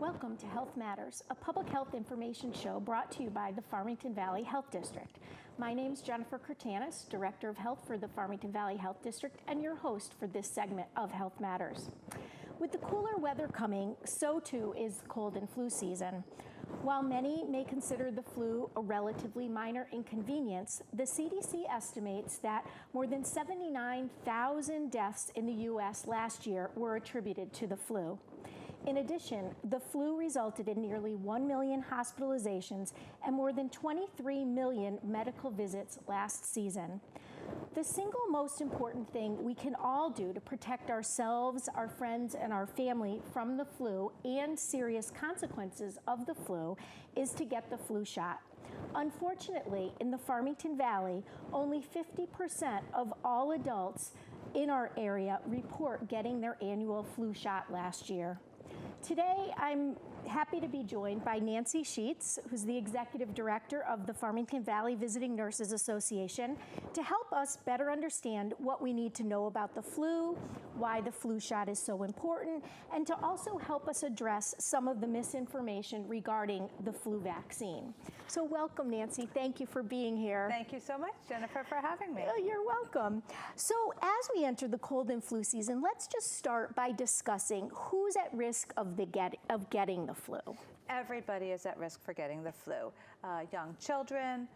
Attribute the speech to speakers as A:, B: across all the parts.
A: Welcome to Health Matters, a public health information show brought to you by the Farmington Valley Health District. My name is Jennifer Kurtanis, Director of Health for the Farmington Valley Health District, and your host for this segment of Health Matters. With the cooler weather coming, so too is cold and flu season. While many may consider the flu a relatively minor inconvenience, the CDC estimates that more than 79,000 deaths in the U.S. last year were attributed to the flu. In addition, the flu resulted in nearly 1 million hospitalizations and more than 23 million medical visits last season. The single most important thing we can all do to protect ourselves, our friends, and our family from the flu and serious consequences of the flu is to get the flu shot. Unfortunately, in the Farmington Valley, only 50% of all adults in our area report getting their annual flu shot last year. Today, I'm happy to be joined by Nancy Scheetz, who's the Executive Director of the Farmington Valley Visiting Nurses Association, to help us better understand what we need to know about the flu, why the flu shot is so important, and to also help us address some of the misinformation regarding the flu vaccine. So welcome, Nancy. Thank you for being here.
B: Thank you so much, Jennifer, for having me.
A: Oh, you're welcome. So as we enter the cold and flu season, let's just start by discussing who's at risk of getting the flu.
B: Everybody is at risk for getting the flu. Young children,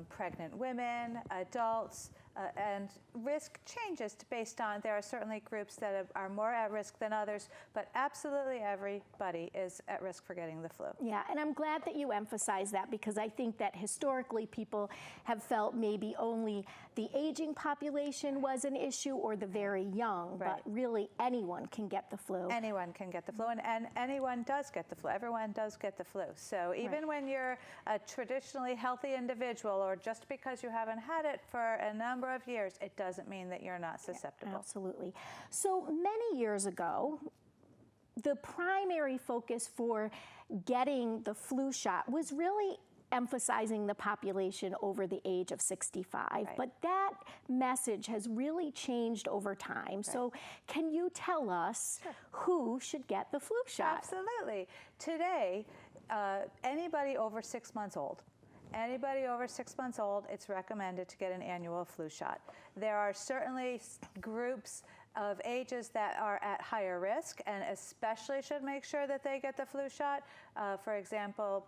B: pregnant women, adults, and risk changes based on, there are certainly groups that are more at risk than others, but absolutely everybody is at risk for getting the flu.
A: Yeah, and I'm glad that you emphasize that, because I think that historically people have felt maybe only the aging population was an issue or the very young,
B: Right.
A: but really anyone can get the flu.
B: Anyone can get the flu, and anyone does get the flu. Everyone does get the flu. So even when you're a traditionally healthy individual, or just because you haven't had it for a number of years, it doesn't mean that you're not susceptible.
A: Yeah, absolutely. So many years ago, the primary focus for getting the flu shot was really emphasizing the population over the age of 65.
B: Right.
A: But that message has really changed over time. Right. So can you tell us who should get the flu shot?
B: Absolutely. Today, anybody over 6 months old, it's recommended to get an annual flu shot. There are certainly groups of ages that are at higher risk and especially should make sure that they get the flu shot. For example,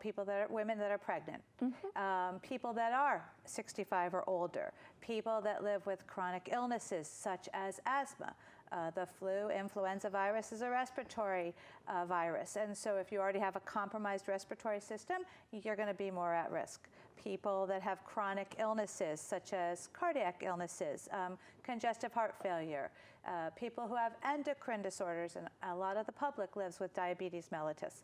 B: women that are pregnant, people that are 65 or older, people that live with chronic illnesses such as asthma. The flu, influenza virus is a respiratory virus, and so if you already have a compromised respiratory system, you're going to be more at risk. People that have chronic illnesses such as cardiac illnesses, congestive heart failure, people who have endocrine disorders, and a lot of the public lives with diabetes mellitus.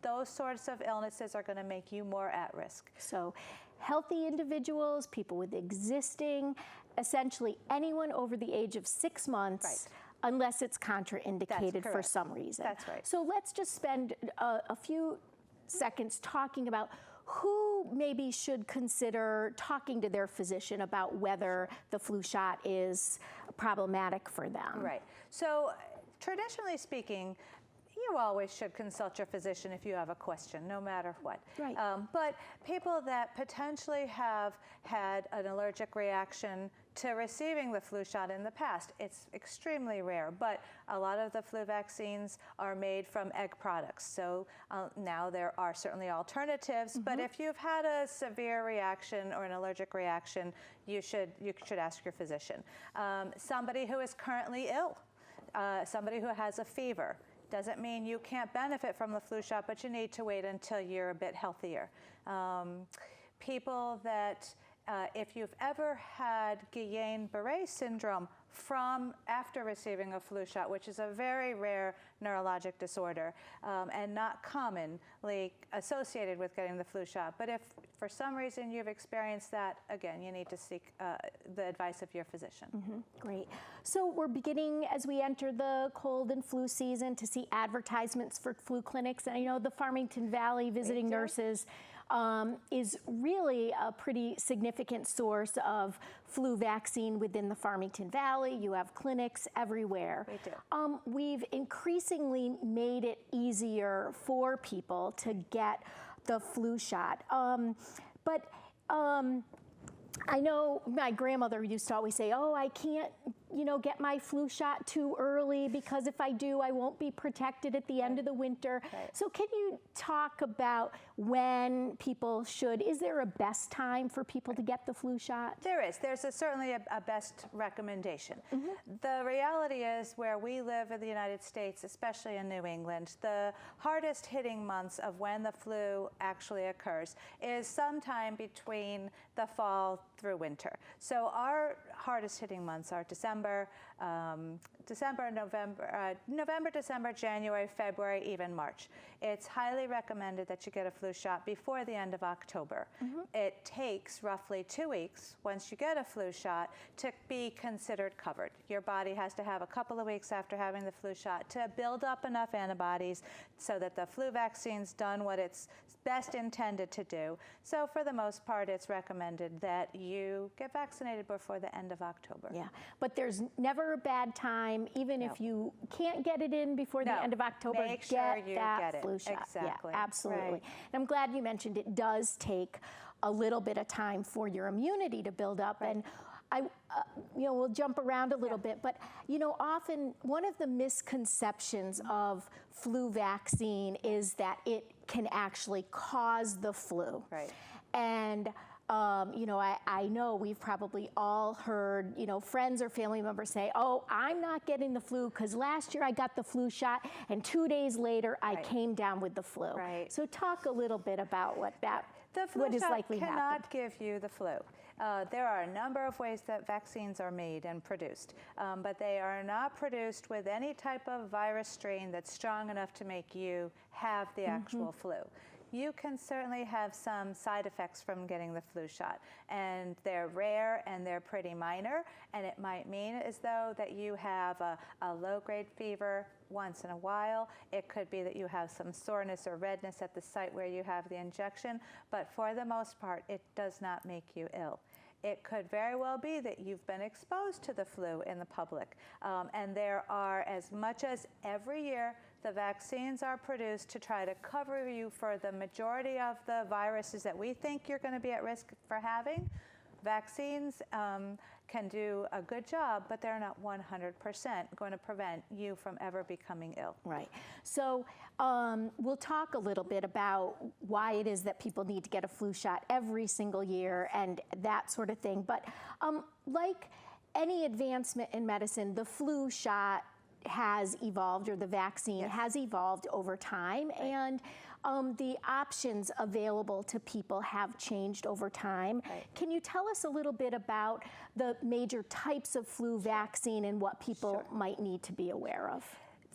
B: Those sorts of illnesses are going to make you more at risk.
A: So healthy individuals, people with existing, essentially anyone over the age of 6 months,
B: Right.
A: unless it's contraindicated for some reason.
B: That's right.
A: So let's just spend a few seconds talking about who maybe should consider talking to their physician about whether the flu shot is problematic for them.
B: Right. So traditionally speaking, you always should consult your physician if you have a question, no matter what.
A: Right.
B: But people that potentially have had an allergic reaction to receiving the flu shot in the past, it's extremely rare, but a lot of the flu vaccines are made from egg products. So now there are certainly alternatives, but if you've had a severe reaction or an allergic reaction, you should ask your physician. Somebody who is currently ill, somebody who has a fever, doesn't mean you can't benefit from the flu shot, but you need to wait until you're a bit healthier. People that, if you've ever had Guillain-Barré syndrome from after receiving a flu shot, which is a very rare neurologic disorder and not commonly associated with getting the flu shot. But if for some reason you've experienced that, again, you need to seek the advice of your physician.
A: Great. So we're beginning, as we enter the cold and flu season, to see advertisements for flu clinics. And I know the Farmington Valley Visiting Nurses is really a pretty significant source of flu vaccine within the Farmington Valley. You have clinics everywhere.
B: We do.
A: We've increasingly made it easier for people to get the flu shot. But I know my grandmother used to always say, oh, I can't, get my flu shot too early because if I do, I won't be protected at the end of the winter.
B: Right.
A: So can you talk about when people should, is there a best time for people to get the flu shot?
B: There is. There's certainly a best recommendation. The reality is where we live in the United States, especially in New England, the hardest hitting months of when the flu actually occurs is sometime between the fall through winter. So our hardest hitting months are November, December, January, February, even March. It's highly recommended that you get a flu shot before the end of October. It takes roughly 2 weeks once you get a flu shot to be considered covered. Your body has to have a couple of weeks after having the flu shot to build up enough antibodies so that the flu vaccine's done what it's best intended to do. So for the most part, it's recommended that you get vaccinated before the end of October.
A: Yeah, but there's never a bad time, even if you can't get it in before the end of October,
B: make sure you get it.
A: Flu shot.
B: Exactly.
A: Yeah, absolutely.
B: Right.
A: And I'm glad you mentioned it does take a little bit of time for your immunity to build up.
B: Right.
A: And we'll jump around a little bit, but often one of the misconceptions of flu vaccine is that it can actually cause the flu.
B: Right.
A: And I know we've probably all heard, friends or family members say, oh, I'm not getting the flu because last year I got the flu shot and 2 days later I came down with the flu.
B: Right.
A: So talk a little bit about what is likely happening.
B: The flu shot cannot give you the flu. There are a number of ways that vaccines are made and produced, but they are not produced with any type of virus strain that's strong enough to make you have the actual flu. You can certainly have some side effects from getting the flu shot, and they're rare and they're pretty minor, and it might mean as though that you have a low-grade fever once in a while. It could be that you have some soreness or redness at the site where you have the injection, but for the most part, it does not make you ill. It could very well be that you've been exposed to the flu in the public, and there are, as much as every year, the vaccines are produced to try to cover you for the majority of the viruses that we think you're going to be at risk for having. Vaccines can do a good job, but they're not 100% going to prevent you from ever becoming ill.
A: Right. So we'll talk a little bit about why it is that people need to get a flu shot every single year and that sort of thing. But like any advancement in medicine, the flu shot has evolved, or the vaccine has evolved over time, and the options available to people have changed over time. Can you tell us a little bit about the major types of flu vaccine and what people might need to be aware of?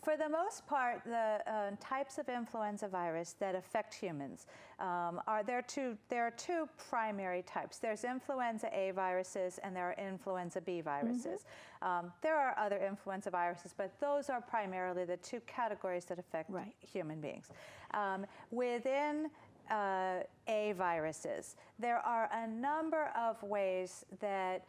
B: For the most part, the types of influenza virus that affect humans there are two primary types. There's influenza A viruses and there are influenza B viruses. There are other influenza viruses, but those are primarily the two categories that affect human beings. Within A viruses, there are a number of ways that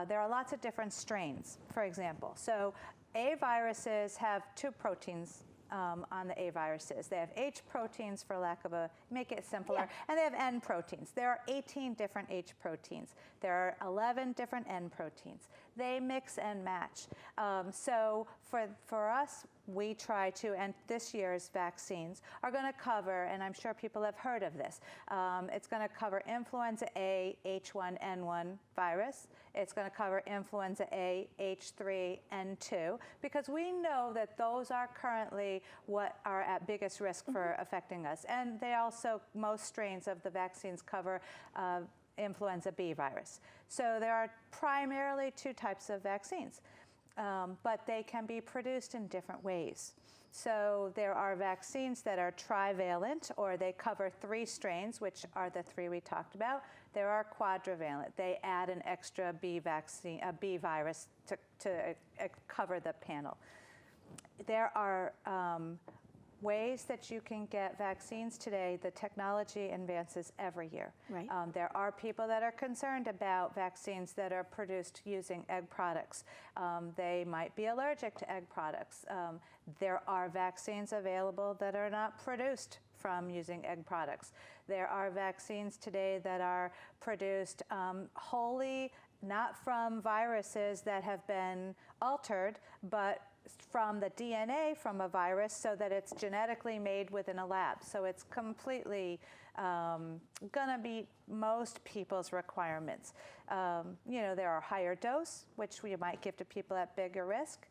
B: there are lots of different strains, for example. So A viruses have two proteins on the A viruses. They have H proteins, for lack of make it simpler, and they have N proteins. There are 18 different H proteins. There are 11 different N proteins. They mix and match. So for us, we try to, and this year's vaccines are going to cover, and I'm sure people have heard of this, it's going to cover influenza A, H1N1 virus. It's going to cover influenza A, H3N2, because we know that those are currently what are at biggest risk for affecting us. And they also, most strains of the vaccines cover influenza B virus. So there are primarily two types of vaccines. But they can be produced in different ways. So there are vaccines that are trivalent, or they cover 3 strains, which are the 3 we talked about. There are quadrivalent. They add an extra B vaccine, a B virus to cover the panel. There are ways that you can get vaccines today, the technology advances every year.
A: Right.
B: There are people that are concerned about vaccines that are produced using egg products. They might be allergic to egg products. There are vaccines available that are not produced from using egg products. There are vaccines today that are produced wholly not from viruses that have been altered, but from the DNA from a virus so that it's genetically made within a lab. So it's completely gonna meet most people's requirements. There are higher dose, which we might give to people at bigger risk.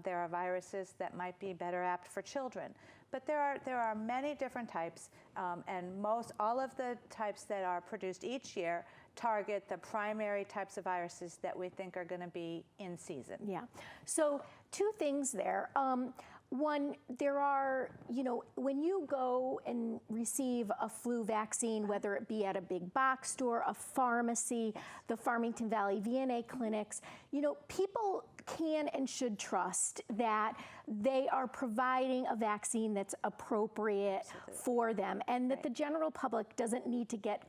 B: There are viruses that might be better apt for children. But there are many different types, and all of the types that are produced each year target the primary types of viruses that we think are going to be in season.
A: Yeah. So two things there. One, there are, when you go and receive a flu vaccine, whether it be at a big box store, a pharmacy, the Farmington Valley VNA clinics, people can and should trust that they are providing a vaccine that's appropriate for them, and that the general public doesn't need to get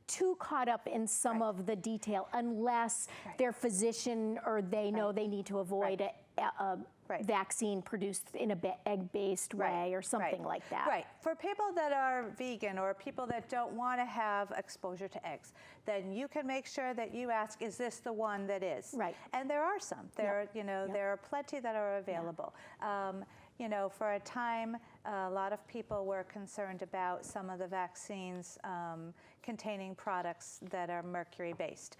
A: too caught up in some of the detail unless their physician or they know they need to avoid a vaccine produced in a egg-based way or something like that.
B: Right. For people that are vegan or people that don't want to have exposure to eggs, then you can make sure that you ask, is this the one that is?
A: Right.
B: And there are some. There are plenty that are available. For a time, a lot of people were concerned about some of the vaccines containing products that are mercury-based.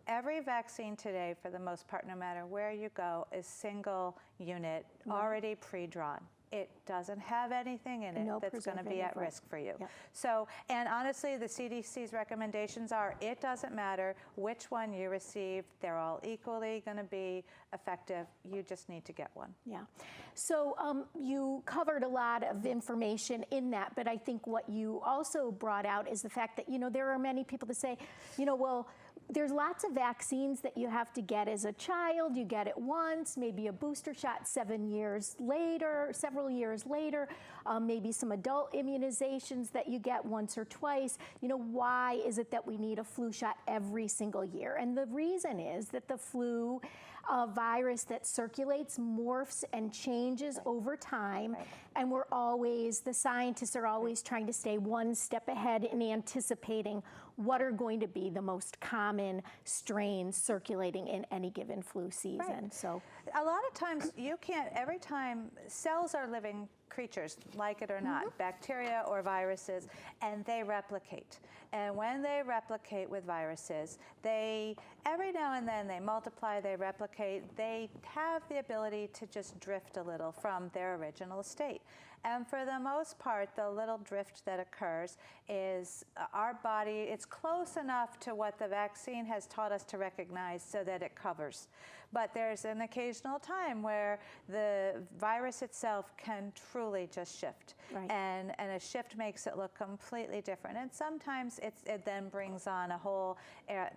B: Every vaccine today, for the most part, no matter where you go, is single unit, already pre-drawn. It doesn't have anything in it that's going to be at risk for you. Yep. So, and honestly, the CDC's recommendations are, it doesn't matter which one you receive, they're all equally going to be effective. You just need to get one. Yeah.
A: So you covered a lot of information in that, but I think what you also brought out is the fact that, there are many people that say, well, there's lots of vaccines that you have to get as a child. You get it once, maybe a booster shot several years later, maybe some adult immunizations that you get once or twice. Why is it that we need a flu shot every single year? And the reason is that the flu virus that circulates morphs and changes over time, and the scientists are always trying to stay one step ahead in anticipating what are going to be the most common strains circulating in any given flu season. So
B: a lot of times every time cells are living creatures, like it or not, bacteria or viruses, and they replicate. And when they replicate with viruses, every now and then they multiply, they replicate, they have the ability to just drift a little from their original state. And for the most part, the little drift that occurs is our body, it's close enough to what the vaccine has taught us to recognize so that it covers. But there's an occasional time where the virus itself can truly just shift. Right. And a shift makes it look completely different. And sometimes it then brings on a whole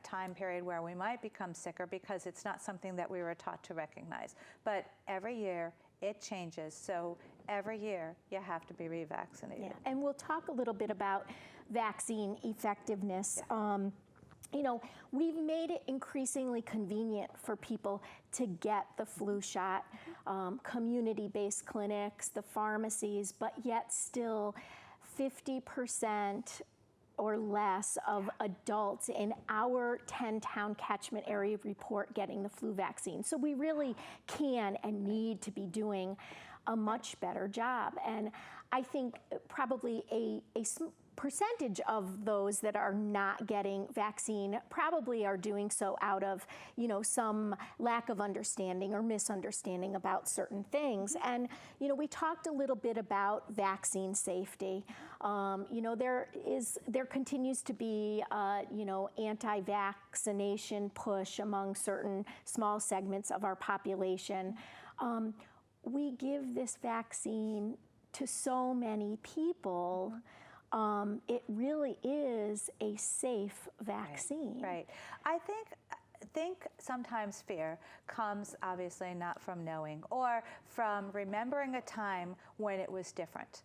B: time period where we might become sicker because it's not something that we were taught to recognize. But every year, it changes. So every year you have to be revaccinated.
A: Yeah. And we'll talk a little bit about vaccine effectiveness. Yeah. We've made it increasingly convenient for people to get the flu shot, community-based clinics, the pharmacies, but yet still 50% or less of adults in our 10-town catchment area report getting the flu vaccine. So we really can and need to be doing a much better job. And I think probably a percentage of those that are not getting vaccine probably are doing so out of, some lack of understanding or misunderstanding about certain things. And, we talked a little bit about vaccine safety. There continues to be, anti-vaccination push among certain small segments of our population. We give this vaccine to so many people. It really is a safe vaccine.
B: Right. I think think sometimes fear comes obviously not from knowing or from remembering a time when it was different.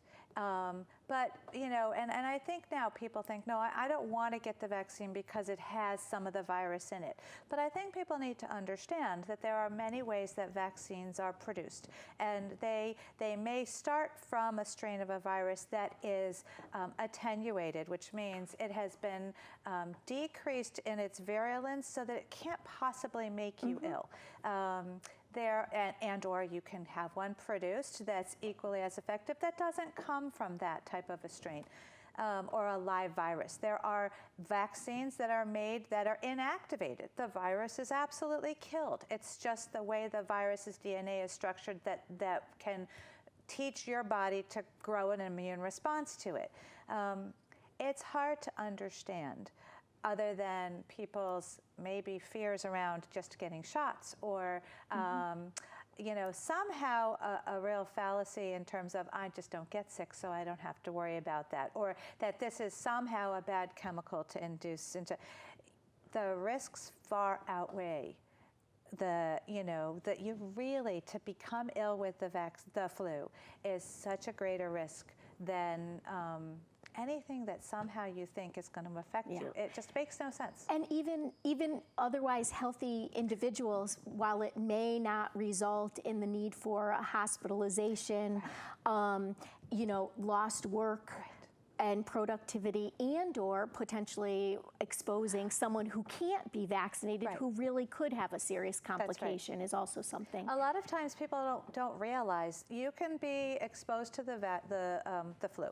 B: But, you know, and I think now people think, no, I don't want to get the vaccine because it has some of the virus in it. But I think people need to understand that there are many ways that vaccines are produced. And they may start from a strain of a virus that is attenuated, which means it has been decreased in its virulence so that it can't possibly make you ill. Or you can have one produced that's equally as effective that doesn't come from that type of a strain or a live virus. There are vaccines that are made that are inactivated. The virus is absolutely killed. It's just the way the virus's DNA is structured that can teach your body to grow an immune response to it. It's hard to understand, other than people's maybe fears around just getting shots or, you know, somehow a real fallacy in terms of I just don't get sick so I don't have to worry about that, or that this is somehow a bad chemical to induce into. The risks far outweigh that you really, to become ill with the flu is such a greater risk than anything that somehow you think is going to affect you. It just makes no sense.
A: And even otherwise healthy individuals, while it may not result in the need for a hospitalization, you know, lost work and productivity, and or potentially exposing someone who can't be vaccinated, who really could have a serious complication, is also something.
B: A lot of times people don't realize you can be exposed to the flu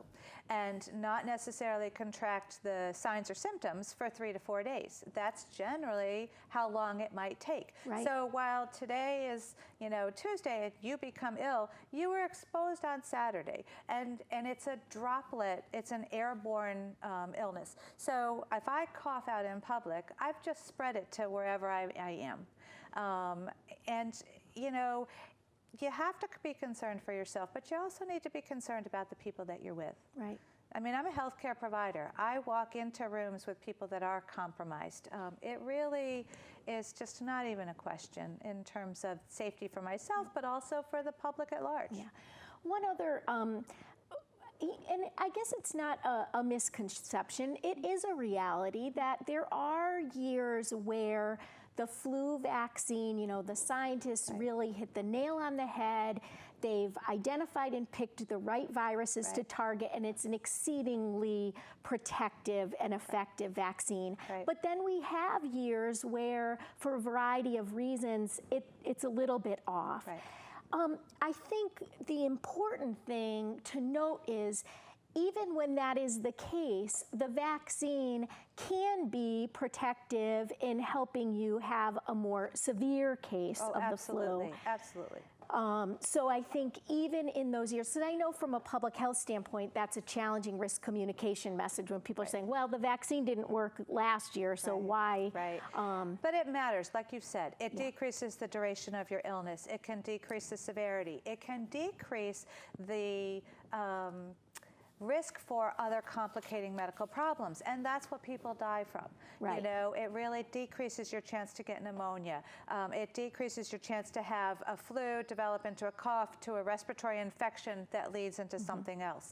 B: and not necessarily contract the signs or symptoms for 3 to 4 days. That's generally how long it might take. So while today is, you know, Tuesday, you become ill, you were exposed on Saturday, and it's a droplet. It's an airborne illness. So if I cough out in public, I've just spread it to wherever I am. And, you know, you have to be concerned for yourself, but you also need to be concerned about the people that you're with. I mean, I'm a healthcare provider. I walk into rooms with people that are compromised. It really is just not even a question in terms of safety for myself, but also for the public at large.
A: One other, and I guess it's not a misconception, it is a reality that there are years where the flu vaccine, you know, the scientists really hit the nail on the head. They've identified and picked the right viruses to target, and it's an exceedingly protective and effective vaccine. But then we have years where, for a variety of reasons, it's a little bit off. I think the important thing to note is, even when that is the case, the vaccine can be protective in helping you have a more severe case of the flu.
B: Absolutely.
A: So I think even in those years, so I know from a public health standpoint, that's a challenging risk communication message when people are saying, well, the vaccine didn't work last year, so why?
B: But it matters, like you said. It decreases the duration of your illness. It can decrease the severity. It can decrease the risk for other complicating medical problems, and that's what people die from. You know, it really decreases your chance to get pneumonia. It decreases your chance to have a flu develop into a cough, to a respiratory infection that leads into something else.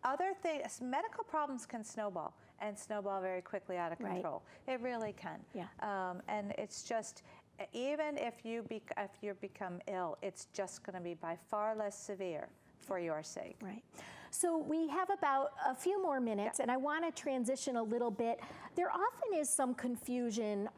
B: Other things, medical problems can snowball, and snowball very quickly out of control. It really can. And it's just, even if you become ill, it's just going to be by far less severe for your sake.
A: So we have about a few more minutes, and I want to transition a little bit. There often is some confusion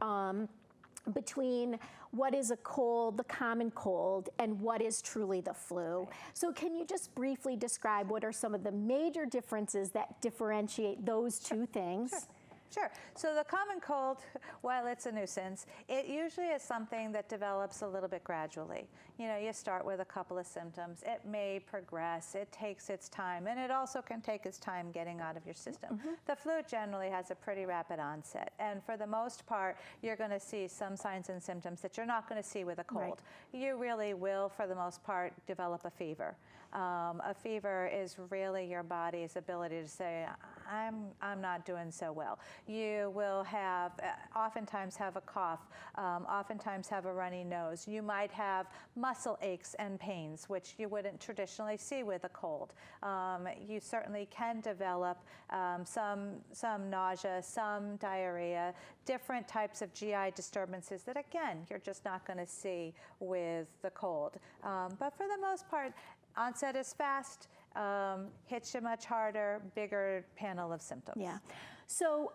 A: between what is a cold, the common cold, and what is truly the flu. So can you just briefly describe what are some of the major differences that differentiate those two things?
B: Sure. So the common cold, while it's a nuisance, it usually is something that develops a little bit gradually. You know, you start with a couple of symptoms. It may progress. It takes its time, and it also can take its time getting out of your system. The flu generally has a pretty rapid onset, and for the most part, you're going to see some signs and symptoms that you're not going to see with a cold. You really will, for the most part, develop a fever. A fever is really your body's ability to say, I'm not doing so well. You will have, oftentimes have a cough, oftentimes have a runny nose. You might have muscle aches and pains, which you wouldn't traditionally see with a cold. You certainly can develop some nausea, some diarrhea, different types of GI disturbances that, again, you're just not going to see with the cold. But for the most part, onset is fast, hits you much harder, bigger panel of symptoms.
A: Yeah. So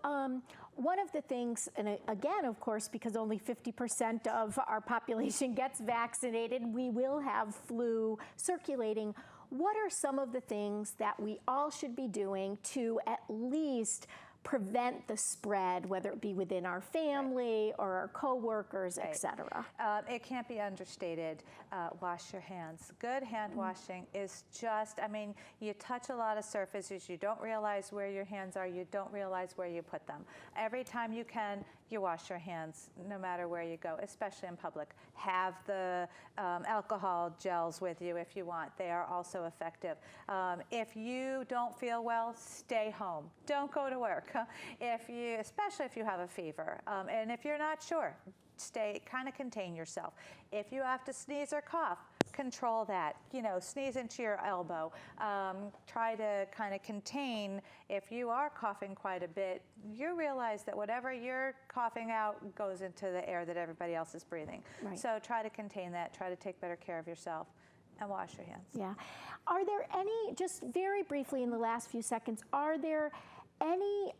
A: one of the things, and again, of course, because only 50% of our population gets vaccinated, we will have flu circulating. What are some of the things that we all should be doing to at least prevent the spread, whether it be within our family or our coworkers, et cetera?
B: It can't be understated. Wash your hands. Good hand washing is just, I mean, you touch a lot of surfaces, you don't realize where your hands are, you don't realize where you put them. Every time you can, you wash your hands, no matter where you go, especially in public. Have the alcohol gels with you if you want. They are also effective. If you don't feel well, stay home. Don't go to work. Especially if you have a fever. And if you're not sure, kind of contain yourself. If you have to sneeze or cough, control that. You know, sneeze into your elbow. Try to kind of contain. If you are coughing quite a bit, you realize that whatever you're coughing out goes into the air that everybody else is breathing. Right. So try to contain that. Try to take better care of yourself. And wash your hands.
A: Yeah. Are there any, just very briefly in the last few seconds, are there any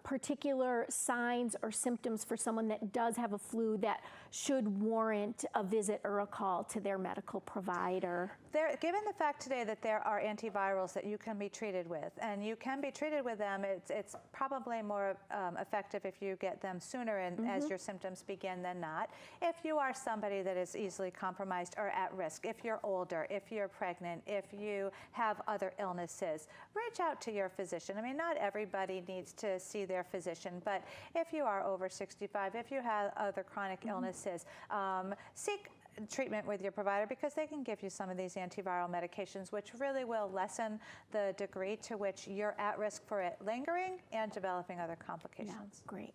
A: particular signs or symptoms for someone that does have a flu that should warrant a visit or a call to their medical provider?
B: Given the fact today that there are antivirals that you can be treated with, and you can be treated with them, it's probably more effective if you get them sooner and as your symptoms begin than not. If you are somebody that is easily compromised or at risk, if you're older, if you're pregnant, if you have other illnesses, reach out to your physician. I mean, not everybody needs to see their physician, but if you are over 65, if you have other chronic illnesses, seek treatment with your provider, because they can give you some of these antiviral medications, which really will lessen the degree to which you're at risk for it lingering and developing other complications.
A: Yeah, great.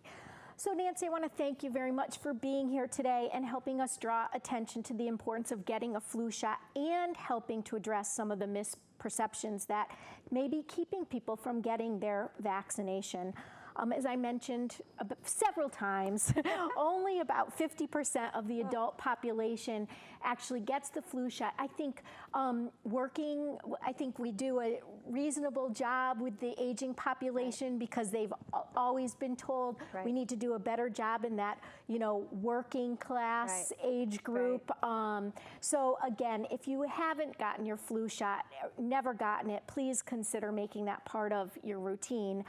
A: So Nancy, I want to thank you very much for being here today and helping us draw attention to the importance of getting a flu shot and helping to address some of the misperceptions that may be keeping people from getting their vaccination. As I mentioned several times, only about 50% of the adult population actually gets the flu shot. I think I think we do a reasonable job with the aging population because they've always been told we need to do a better job in that, you know, working class age group. So again, if you haven't gotten your flu shot, never gotten it, please consider making that part of your routine.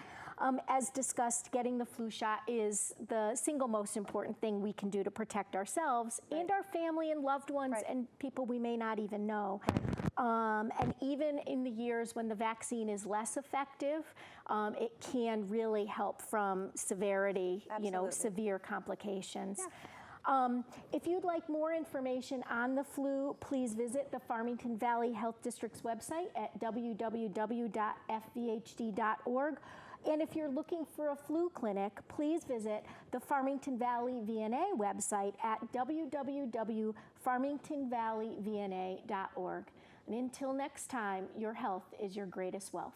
A: As discussed, getting the flu shot is the single most important thing we can do to protect ourselves and our family and loved ones and people we may not even know. And even in the years when the vaccine is less effective, it can really help from severity, you know, severe complications. Yeah. If you'd like more information on the flu, please visit the Farmington Valley Health District's website at www.fvhd.org. And if you're looking for a flu clinic, please visit the Farmington Valley VNA website at www.farmingtonvalleyvna.org. And until next time, your health is your greatest wealth.